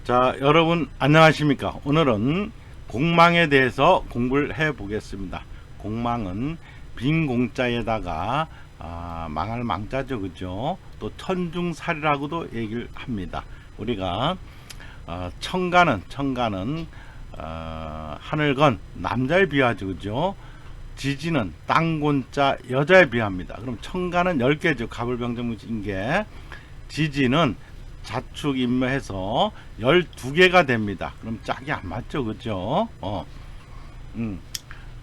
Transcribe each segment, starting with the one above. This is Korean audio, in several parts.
자, 여러분 안녕하십니까? 오늘은 공망에 대해서 공부를 해 보겠습니다. 공망은 빈 공자에다가 망할 망자죠, 그죠? 또 천중살이라고도 얘기를 합니다. 우리가 청가는 하늘건 남자에 비하죠, 그죠? 지지는 땅곤자 여자에 비합니다. 그럼 청가는 10개죠. 가불병정무인게. 지지는 자축인묘해서 12개가 됩니다. 그럼 짝이 안 맞죠, 그죠?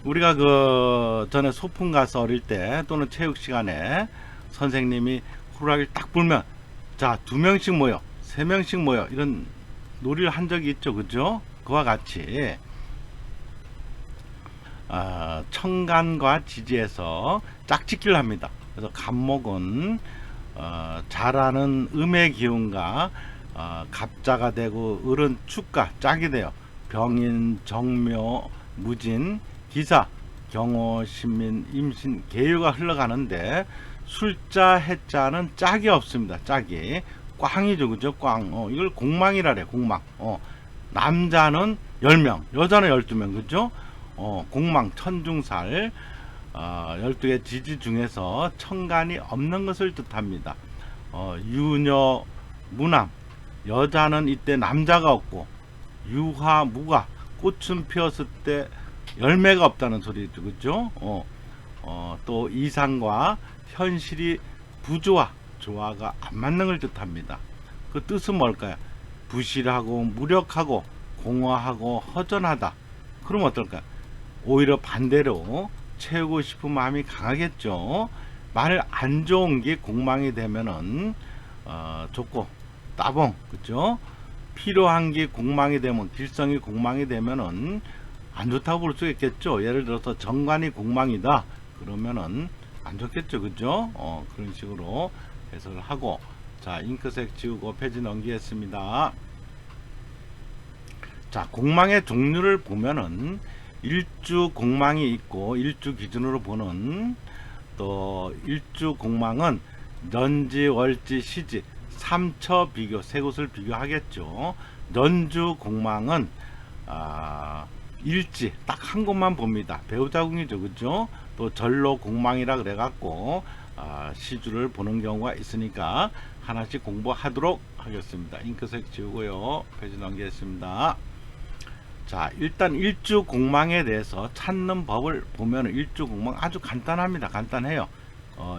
우리가 그 전에 소풍 가서 어릴 때 또는 체육 시간에 선생님이 호루라기를 딱 불면 자, 2명씩 모여, 3명씩 모여 이런 놀이를 한 적이 있죠, 그죠? 그와 같이 청간과 지지에서 짝짓기를 합니다. 그래서 간목은 잘하는 음의 기운과 갑자가 되고 을은 축과 짝이 돼요. 병인, 정묘, 무진, 기사, 경호, 신민, 임신, 계유가 흘러가는데 술자, 해자는 짝이 없습니다. 짝이 꽝이죠, 그죠? 꽝. 이걸 공망이라 그래. 공망. 남자는 10명, 여자는 12명, 그죠? 공망, 천중살, 12개 지지 중에서 청간이 없는 것을 뜻합니다. 유녀, 무남, 여자는 이때 남자가 없고, 유화, 무가, 꽃은 피었을 때 열매가 없다는 소리죠, 그죠? 또 이상과 현실이 부조화, 조화가 안 맞는 걸 뜻합니다. 그 뜻은 뭘까요? 부실하고 무력하고 공허하고 허전하다. 그럼 어떨까요? 오히려 반대로 채우고 싶은 마음이 강하겠죠. 만일 안 좋은 게 공망이 되면은 좋고 따봉, 그죠? 필요한 게 공망이 되면, 길성이 공망이 되면은 안 좋다고 볼 수 있겠죠. 예를 들어서 정관이 공망이다 그러면은 안 좋겠죠, 그죠? 그런 식으로 해석을 하고, 자, 잉크색 지우고 페이지 넘기겠습니다. 자, 공망의 종류를 보면은 일주 공망이 있고, 일주 기준으로 보는 또 일주 공망은 년지, 월지, 시지, 삼처 비교, 세 곳을 비교하겠죠. 년주 공망은 일지 딱 한 곳만 봅니다. 배우자궁이죠, 그죠? 또 절로 공망이라 그래갖고 시주를 보는 경우가 있으니까 하나씩 공부하도록 하겠습니다. 잉크색 지우고요. 페이지 넘기겠습니다. 자, 일단 일주 공망에 대해서 찾는 법을 보면 일주 공망 아주 간단합니다. 간단해요.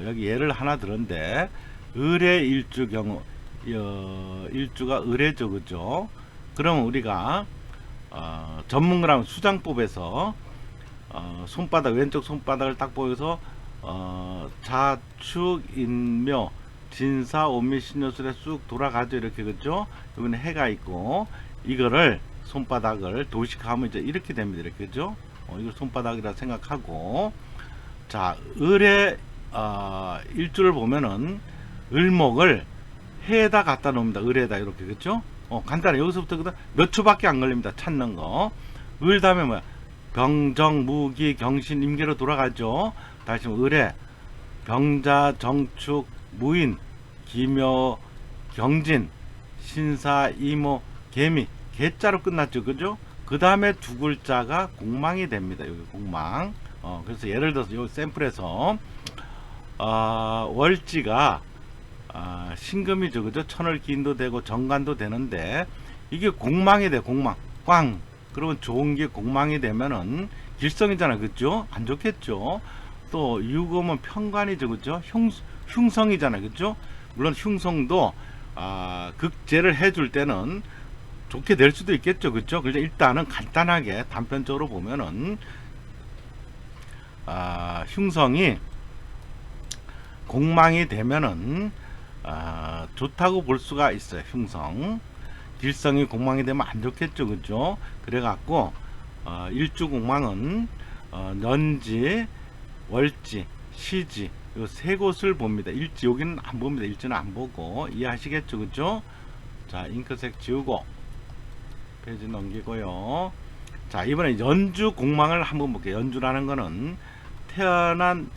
여기 예를 하나 들었는데, 을의 일주 경우, 일주가 을의죠, 그죠? 그러면 우리가 전문가라면 수장법에서 손바닥, 왼쪽 손바닥을 딱 보여서 자축인묘 진사 오미 신요술에 쑥 돌아가죠, 이렇게, 그죠? 여기는 해가 있고, 이거를 손바닥을 도식하면 이제 이렇게 됩니다. 이렇게, 그죠? 이걸 손바닥이라 생각하고, 자, 을의 일주를 보면은 을목을 해에다 갖다 놓습니다. 을에다 이렇게, 그죠? 간단해. 여기서부터 몇 초밖에 안 걸립니다. 찾는 거. 을 다음에 뭐야? 병정, 무기, 경신, 임계로 돌아가죠. 다시 을에 병자, 정축, 무인, 기묘, 경진, 신사, 이모, 개미, 개자로 끝났죠, 그죠? 그 다음에 두 글자가 공망이 됩니다. 여기 공망. 그래서 예를 들어서 이 샘플에서 월지가 신금이죠, 그죠? 천을기인도 되고 정관도 되는데 이게 공망이 돼. 공망 꽝. 그러면 좋은 게 공망이 되면은 길성이잖아, 그죠? 안 좋겠죠. 또 유금은 편관이죠, 그죠? 흉성이잖아, 그죠? 물론 흉성도 극제를 해줄 때는 좋게 될 수도 있겠죠, 그죠? 그래서 일단은 간단하게 단편적으로 보면은 흉성이 공망이 되면은 좋다고 볼 수가 있어요. 흉성. 길성이 공망이 되면 안 좋겠죠, 그죠? 그래갖고 일주 공망은 년지, 월지, 시지 요 세 곳을 봅니다. 일지 여기는 안 봅니다. 일지는 안 보고. 이해하시겠죠, 그죠? 자, 잉크색 지우고 페이지 넘기고요. 자, 이번에 연주 공망을 한번 볼게요. 연주라는 거는 태어난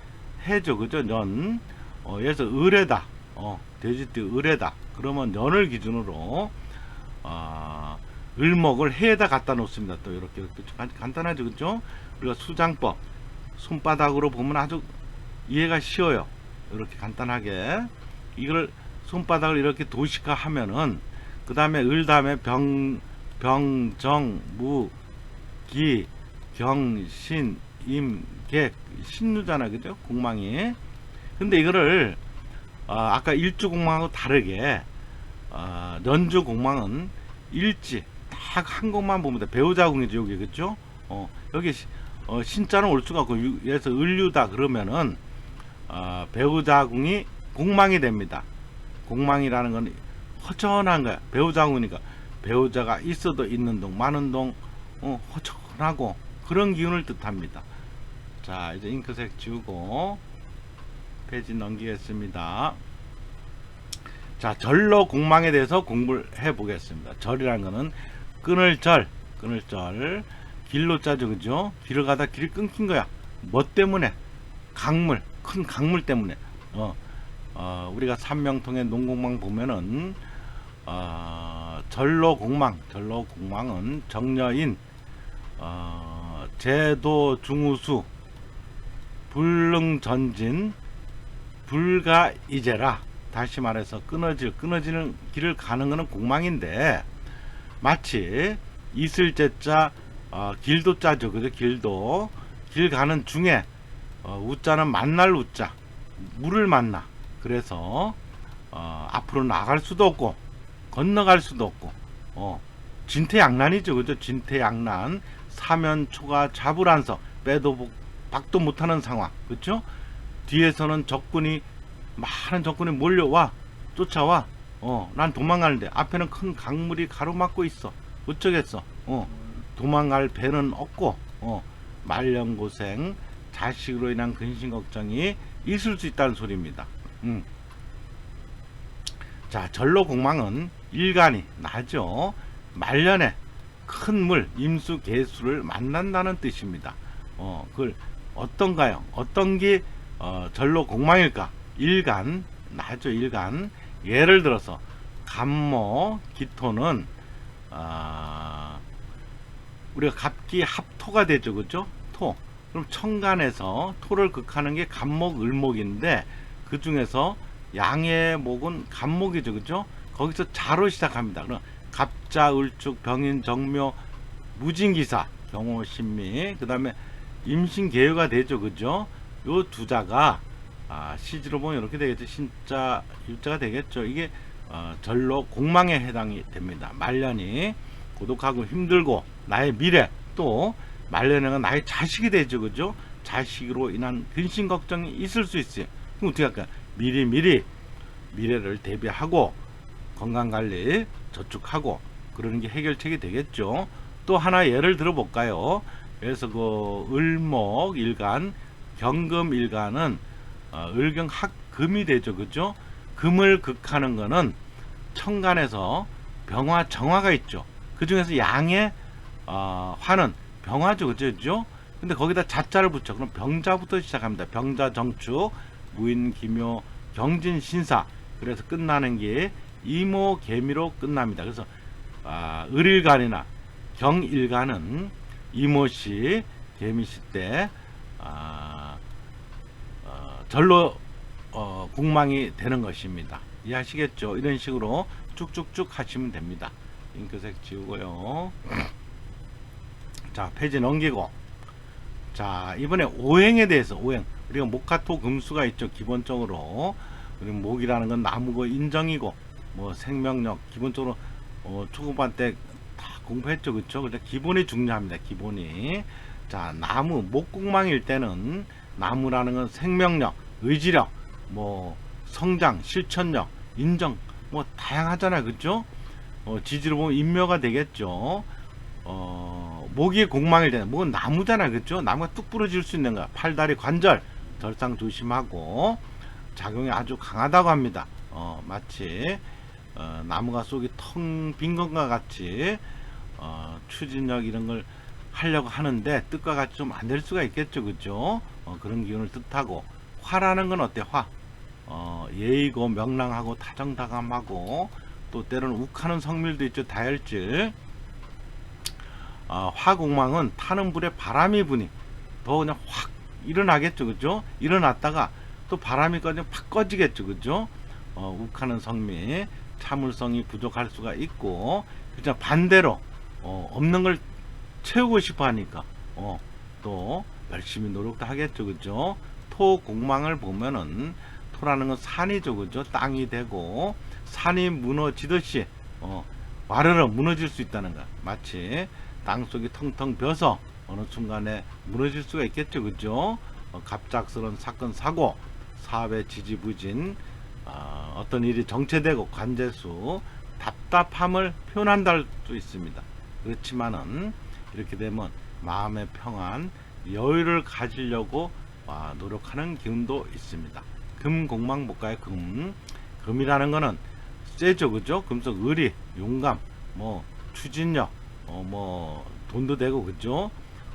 해죠, 그죠? 년. 여기서 을에다, 돼지띠 을에다. 그러면 년을 기준으로 을목을 해에다 갖다 놓습니다. 또 이렇게 간단하죠, 그죠? 우리가 수장법 손바닥으로 보면 아주 이해가 쉬워요. 이렇게 간단하게 이걸 손바닥을 이렇게 도식화 하면은 그 다음에 을 다음에 병정 무 기 경신 임객 신유잖아, 그죠? 공망이. 근데 이거를 아까 일주 공망하고 다르게 연주 공망은 일지 딱 한 곳만 보면 돼. 배우자궁이죠, 여기, 그죠? 여기 신자는 올 수가 없고, 그래서 을류다 그러면은 배우자궁이 공망이 됩니다. 공망이라는 건 허전한 거야. 배우자궁이니까 배우자가 있어도 있는 동 많은 동 허전하고 그런 기운을 뜻합니다. 자, 이제 잉크색 지우고 페이지 넘기겠습니다. 자, 절로 공망에 대해서 공부를 해 보겠습니다. 절이라는 거는 끊을 절 길로 짜죠, 그죠? 길을 가다 길이 끊긴 거야. 뭐 때문에? 강물, 큰 강물 때문에. 우리가 삼명통의 농공망 보면은 절로 공망은 정여인, 제도 중우수, 불능전진, 불가이제라. 다시 말해서 끊어지는 길을 가는 것은 공망인데, 마치 이슬제자 길도 짜죠, 그죠? 길 가는 중에 우자는 만날 우자, 물을 만나. 그래서 앞으로 나갈 수도 없고 건너갈 수도 없고 진퇴양난이죠, 그죠? 진퇴양난, 사면초가 자불안서, 빼도 박도 못하는 상황, 그렇죠? 뒤에서는 많은 적군이 몰려와 쫓아와. 난 도망가는데 앞에는 큰 강물이 가로막고 있어. 어쩌겠어. 도망갈 배는 없고 말년고생, 자식으로 인한 근심 걱정이 있을 수 있다는 소리입니다. 자, 절로 공망은 일간이 나죠. 말년에 큰 물, 임수, 개수를 만난다는 뜻입니다. 그걸 어떤가요? 어떤 게 절로 공망일까? 일간, 나죠, 일간. 예를 들어서 갑모, 기토는 우리가 갑기 합토가 되죠, 그죠? 토. 그럼 천간에서 토를 극하는 게 갑목, 을목인데 그 중에서 양의 목은 갑목이죠, 그죠? 거기서 자로 시작합니다. 그럼 갑자, 을축, 병인, 정묘, 무진기사, 경호, 신미, 그 다음에 임신계유가 되죠, 그죠? 요 두 자가 시지로 보면 이렇게 되겠죠. 신자, 유자가 되겠죠. 이게 절로 공망에 해당이 됩니다. 말년이 고독하고 힘들고 나의 미래, 또 말년에는 나의 자식이 되죠, 그죠? 자식으로 인한 근심 걱정이 있을 수 있어요. 그럼 어떻게 할까요? 미리 미래를 대비하고 건강관리 저축하고 그러는 게 해결책이 되겠죠. 또 하나 예를 들어 볼까요? 그래서 그 을목 일간, 경금 일간은 을경합금이 되죠, 그죠? 금을 극하는 거는 천간에서 병화, 정화가 있죠. 그 중에서 양의 화는 병화죠, 그죠? 근데 거기다 자자를 붙여. 그럼 병자부터 시작합니다. 병자, 정축, 무인, 기묘, 경진, 신사. 그래서 끝나는 게 이모, 개미로 끝납니다. 그래서 을일간이나 경일간은 이모시, 개미시 때 절로 공망이 되는 것입니다. 이해하시겠죠? 이런 식으로 쭉쭉쭉 하시면 됩니다. 잉크색 지우고요. 자, 페이지 넘기고. 자, 이번에 오행에 대해서, 오행. 우리가 목화토 금수가 있죠, 기본적으로. 그리고 목이라는 건 나무고 인정이고, 뭐 생명력, 기본적으로 초급반 때 다 공부했죠, 그쵸? 근데 기본이 중요합니다, 기본이. 자, 나무, 목공망일 때는 나무라는 건 생명력, 의지력, 뭐 성장, 실천력, 인정, 뭐 다양하잖아요, 그죠? 지지로 보면 인묘가 되겠죠. 목이 공망일 때는 목은 나무잖아요, 그죠? 나무가 뚝 부러질 수 있는 거야. 팔다리 관절 절상 조심하고, 작용이 아주 강하다고 합니다. 마치 나무가 속이 텅 빈 것과 같이 추진력 이런 걸 하려고 하는데 뜻과 같이 좀 안 될 수가 있겠죠, 그죠? 그런 기운을 뜻하고, 화라는 건 어때? 화 예의고 명랑하고 다정다감하고, 또 때로는 욱하는 성밀도 있죠, 다혈질. 화공망은 타는 불에 바람이 부니 더 그냥 확 일어나겠죠, 그죠? 일어났다가 또 바람이 꺼지면 팍 꺼지겠죠, 그죠? 욱하는 성미 참을성이 부족할 수가 있고, 그죠? 반대로 없는 걸 채우고 싶어 하니까 또 열심히 노력도 하겠죠, 그죠? 토 공망을 보면은 토라는 건 산이죠, 그죠? 땅이 되고 산이 무너지듯이 와르르 무너질 수 있다는 거. 마치 땅속이 텅텅 비어서 어느 순간에 무너질 수가 있겠죠, 그죠? 갑작스러운 사건 사고 사업의 지지부진, 어떤 일이 정체되고 관제수 답답함을 표현한다 할 수 있습니다. 그렇지만은 이렇게 되면 마음의 평안 여유를 가지려고 노력하는 기운도 있습니다. 금 공망 볼까요? 금이라는 거는 세죠, 그죠? 금속 의리, 용감, 뭐 추진력, 뭐 돈도 되고, 그죠?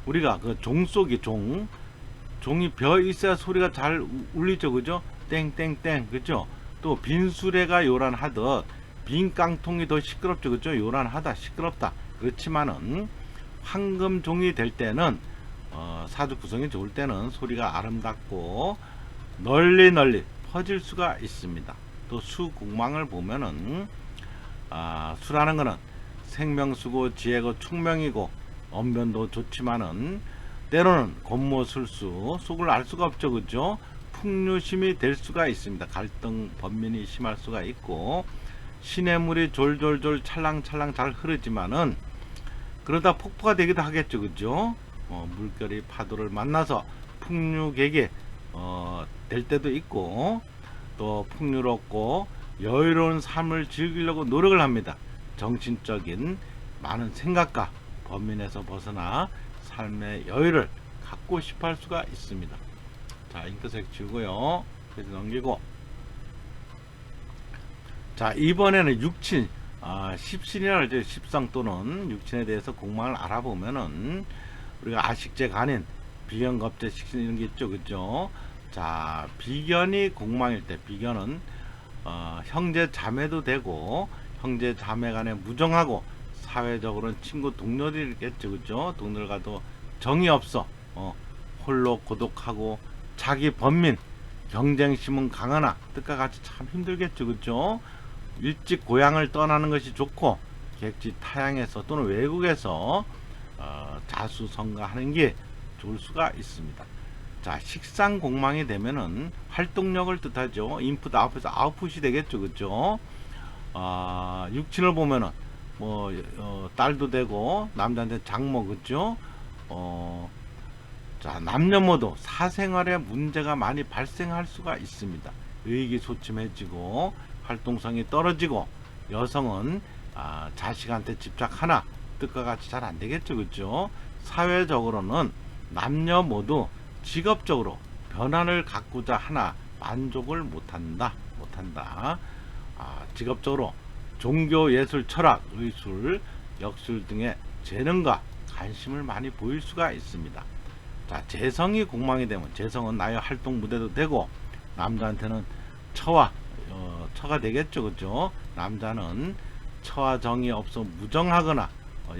우리가 그 종 속이 종이 벼 있어야 소리가 잘 울리죠, 그죠? 땡땡땡, 그죠? 또 빈수레가 요란하듯 빈 깡통이 더 시끄럽죠, 그죠? 요란하다, 시끄럽다. 그렇지만은 황금종이 될 때는 사주 구성이 좋을 때는 소리가 아름답고 널리 퍼질 수가 있습니다. 또 수공망을 보면은 수라는 거는 생명수고 지혜고 충명이고 언변도 좋지만은 때로는 권모술수 속을 알 수가 없죠, 그죠? 풍류심이 될 수가 있습니다. 갈등 번민이 심할 수가 있고 시냇물이 졸졸졸 찰랑찰랑 잘 흐르지만은 그러다 폭포가 되기도 하겠죠, 그죠? 물결이 파도를 만나서 풍류객이 될 때도 있고, 또 풍요롭고 여유로운 삶을 즐기려고 노력을 합니다. 정신적인 많은 생각과 범민에서 벗어나 삶의 여유를 갖고 싶어 할 수가 있습니다. 자, 잉크색 지우고요. 그래서 넘기고. 자, 이번에는 육친, 십신이라 그러죠. 십성 또는 육친에 대해서 공망을 알아보면은 우리가 아식제 간인, 비견, 겁제, 식신 이런 게 있죠, 그죠? 자, 비견이 공망일 때, 비견은 형제 자매도 되고 형제 자매 간에 무정하고 사회적으로는 친구 동료들이겠죠, 그죠? 동료들과도 정이 없어, 홀로 고독하고 자기 번민, 경쟁심은 강하나 뜻과 같이 참 힘들겠죠, 그죠? 일찍 고향을 떠나는 것이 좋고 객지 타향에서 또는 외국에서 자수성가하는 게 좋을 수가 있습니다. 자, 식상 공망이 되면은 활동력을 뜻하죠. 인풋 아웃풋에서 아웃풋이 되겠죠, 그죠? 육친을 보면은 뭐 딸도 되고 남자한테 장모, 그죠? 자, 남녀모두 사생활에 문제가 많이 발생할 수가 있습니다. 의기소침해지고 활동성이 떨어지고 여성은 자식한테 집착하나 뜻과 같이 잘 안되겠죠, 그죠? 사회적으로는 남녀 모두 직업적으로 변화를 갖고자 하나 만족을 못한다. 직업적으로 종교, 예술, 철학, 의술, 역술 등의 재능과 관심을 많이 보일 수가 있습니다. 자, 재성이 공망이 되면 재성은 나의 활동 무대도 되고 남자한테는 처가 되겠죠, 그죠? 남자는 처와 정이 없어 무정하거나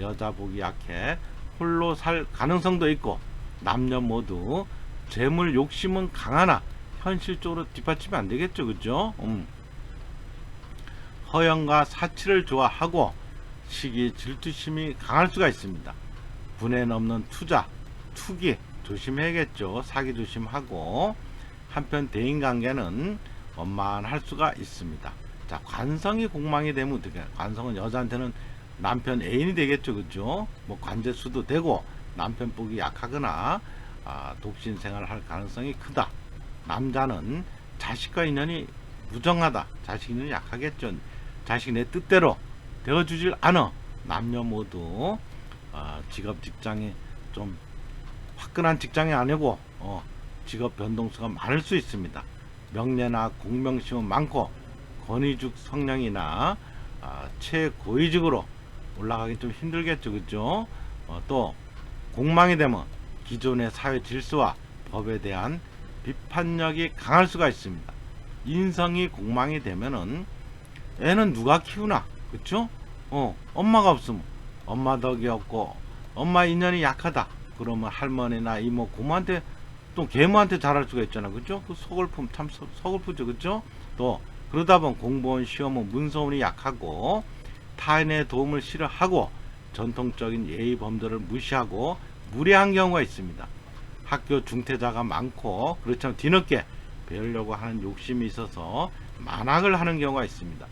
여자 보기 약해 홀로 살 가능성도 있고 남녀 모두 재물 욕심은 강하나 현실적으로 뒷받침이 안 되겠죠, 그죠? 허영과 사치를 좋아하고 시기 질투심이 강할 수가 있습니다. 분에 넘는 투자, 투기 조심해야겠죠. 사기 조심하고 한편 대인관계는 원만할 수가 있습니다. 자, 관성이 공망이 되면 어떻게? 관성은 여자한테는 남편 애인이 되겠죠, 그죠? 뭐 관제수도 되고 남편 보기 약하거나 독신 생활을 할 가능성이 크다. 남자는 자식과 인연이 무정하다. 자식 인연이 약하겠죠. 자식이 내 뜻대로 되어주질 않아. 남녀 모두 직업 직장이 좀 화끈한 직장이 아니고 직업 변동수가 많을 수 있습니다. 명예나 공명심은 많고 권위직 성령이나 최고위직으로 올라가기 좀 힘들겠죠, 그죠? 또 공망이 되면 기존의 사회 질서와 법에 대한 비판력이 강할 수가 있습니다. 인성이 공망이 되면은 애는 누가 키우나, 그쵸? 엄마가 없으면 엄마 덕이 없고 엄마 인연이 약하다. 그러면 할머니나 이모, 고모한테 또 계모한테 잘할 수가 있잖아. 그죠? 그 서글픔 참 서글프죠. 그죠? 또 그러다 보면 공무원, 시험은 문서운이 약하고 타인의 도움을 싫어하고 전통적인 예의 범절을 무시하고 무례한 경우가 있습니다. 학교 중퇴자가 많고 그렇지만 뒤늦게 배우려고 하는 욕심이 있어서 만학을 하는 경우가 있습니다.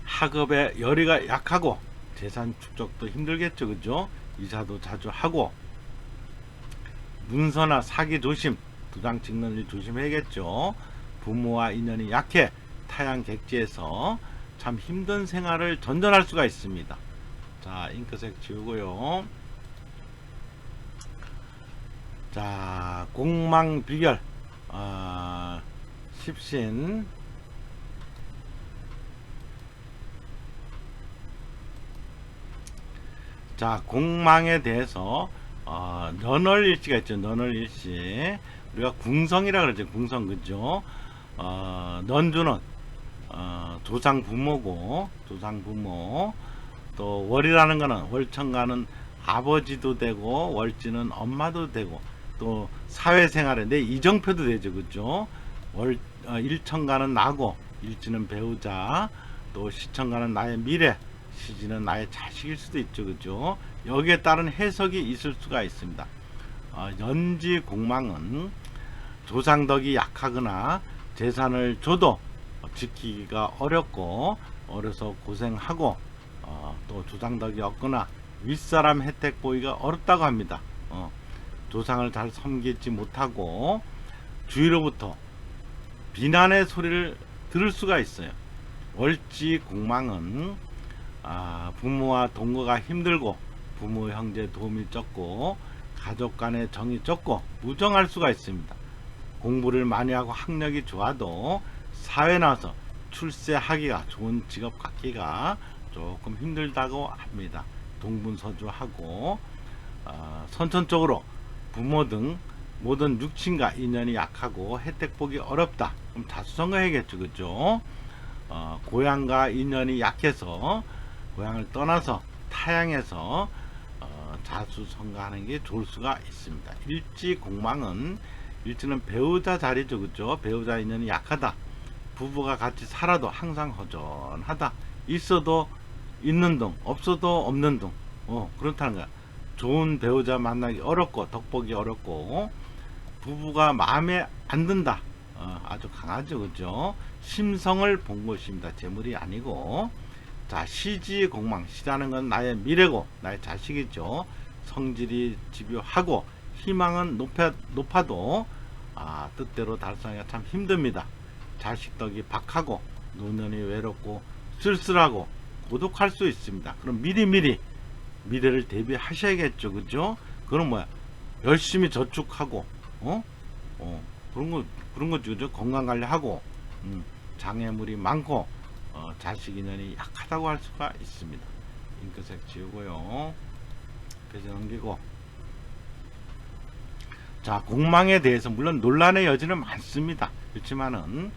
학업에 열의가 약하고 재산 축적도 힘들겠죠. 그죠? 이사도 자주 하고 문서나 사기 조심, 도장 찍는 일 조심해야겠죠. 부모와 인연이 약해 타양 객지에서 참 힘든 생활을 전전할 수가 있습니다. 자, 잉크색 지우고요. 자, 공망 비결, 십신. 자, 공망에 대해서 너널일시가 있죠. 너널일시. 우리가 궁성이라 그러죠. 궁성, 그죠? 넌주는 조상 부모고, 조상 부모. 또 월이라는 거는 월천가는 아버지도 되고 월지는 엄마도 되고 또 사회생활에 내 이정표도 되죠. 그죠? 일천가는 나고 일지는 배우자, 또 시천가는 나의 미래, 시지는 나의 자식일 수도 있죠. 그죠? 여기에 따른 해석이 있을 수가 있습니다. 연지 공망은 조상덕이 약하거나 재산을 줘도 지키기가 어렵고 어려서 고생하고 또 조상덕이 없거나 윗사람 혜택 보기가 어렵다고 합니다. 조상을 잘 섬기지 못하고 주위로부터 비난의 소리를 들을 수가 있어요. 월지 공망은 부모와 동거가 힘들고 부모 형제 도움이 적고 가족 간의 정이 적고 무정할 수가 있습니다. 공부를 많이 하고 학력이 좋아도 사회 나와서 출세하기가 좋은 직업 갖기가 조금 힘들다고 합니다. 동분서주하고 선천적으로 부모 등 모든 육친과 인연이 약하고 혜택 보기 어렵다. 그럼 자수성가해야겠죠. 그죠? 고향과 인연이 약해서 고향을 떠나서 타양에서 자수성가하는 게 좋을 수가 있습니다. 일지 공망은 일지는 배우자 자리죠. 그죠? 배우자 인연이 약하다. 부부가 같이 살아도 항상 허전하다. 있어도 있는 둥, 없어도 없는 둥. 그렇다는 거야. 좋은 배우자 만나기 어렵고 덕보기 어렵고 부부가 마음에 안 든다. 아주 강하죠. 그죠? 심성을 본 것입니다. 재물이 아니고. 자, 시지 공망. 시라는 건 나의 미래고 나의 자식이죠. 성질이 집요하고 희망은 높아도 뜻대로 달성하기가 참 힘듭니다. 자식 덕이 박하고 노년이 외롭고 쓸쓸하고 고독할 수 있습니다. 그럼 미리미리 미래를 대비하셔야겠죠. 그죠? 그럼 뭐야? 열심히 저축하고 그런 거죠. 그죠? 건강 관리하고 장애물이 많고 자식 인연이 약하다고 할 수가 있습니다. 잉크색 지우고요. 페이지 넘기고. 자, 공망에 대해서 물론 논란의 여지는 많습니다. 그렇지만은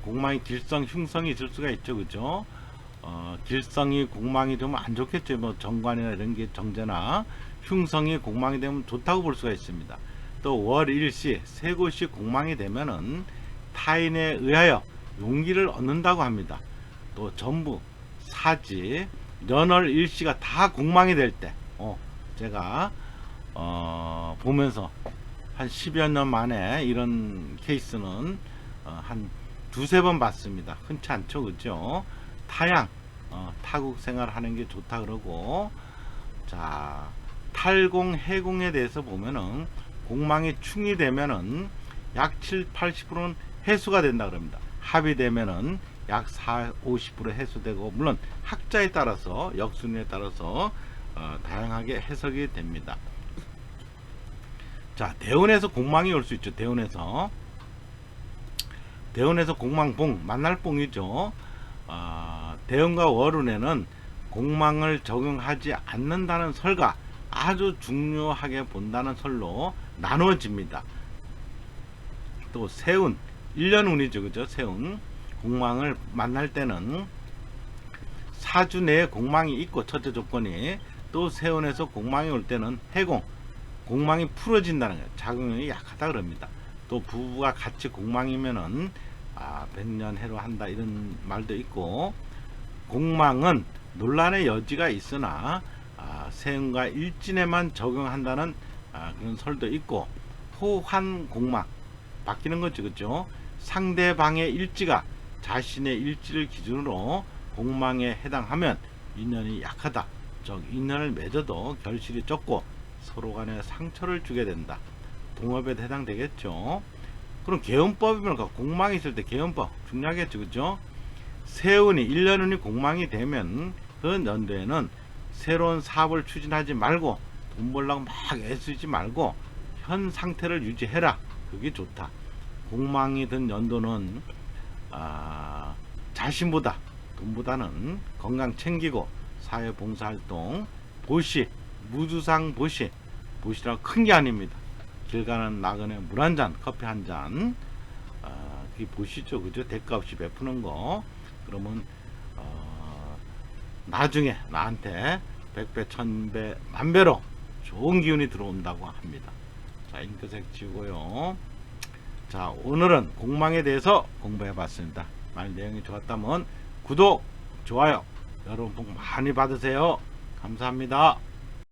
공망이 길성, 흉성이 있을 수가 있죠. 그죠? 길성이 공망이 되면 안 좋겠죠. 뭐 정관이나 이런 게 정제나 흉성이 공망이 되면 좋다고 볼 수가 있습니다. 또 월일시 세 곳이 공망이 되면은 타인에 의하여 용기를 얻는다고 합니다. 또 전부 사지 연월 일시가 다 공망이 될 때 제가 보면서 한 10여 년 만에 이런 케이스는 한 두세 번 봤습니다. 흔치 않죠. 그죠? 타양 타국 생활 하는 게 좋다 그러고. 자, 탈공 해공에 대해서 보면은 공망이 충이 되면은 약 7, 80%는 해수가 된다 그럽니다. 합이 되면은 약 4, 50% 해수되고, 물론 학자에 따라서 역순위에 따라서 다양하게 해석이 됩니다. 자, 대운에서 공망이 올 수 있죠. 대운에서 공망봉, 만날봉이죠. 대운과 월운에는 공망을 적용하지 않는다는 설과 아주 중요하게 본다는 설로 나누어집니다. 또 세운, 1년 운이죠. 그죠? 세운 공망을 만날 때는 사주 내에 공망이 있고 첫째 조건이, 또 세운에서 공망이 올 때는 해공, 공망이 풀어진다는 거예요. 작용력이 약하다 그럽니다. 또 부부가 같이 공망이면은 백년해로 한다 이런 말도 있고, 공망은 논란의 여지가 있으나 세운과 일진에만 적용한다는 그런 설도 있고, 호환 공망 바뀌는 거죠, 그죠? 상대방의 일지가 자신의 일지를 기준으로 공망에 해당하면 인연이 약하다. 즉 인연을 맺어도 결실이 적고 서로 간에 상처를 주게 된다. 동업에 해당되겠죠. 그럼 개운법이면 공망이 있을 때 개운법 중요하겠죠, 그죠? 세운이 1년운이 공망이 되면 그 연도에는 새로운 사업을 추진하지 말고 돈 벌려고 막 애쓰지 말고 현 상태를 유지해라. 그게 좋다. 공망이 든 연도는 자신보다 돈보다는 건강 챙기고 사회봉사활동, 보시, 무주상 보시, 보시라고 큰 게 아닙니다. 길 가는 나그네 물 한 잔, 커피 한 잔, 그게 보시죠, 그죠? 대가 없이 베푸는 거. 그러면 나중에 나한테 100배, 1000배, 만배로 좋은 기운이 들어온다고 합니다. 자, 잉크색 지우고요. 자, 오늘은 공망에 대해서 공부해 봤습니다. 만약 내용이 좋았다면 구독, 좋아요, 여러분 복 많이 받으세요. 감사합니다.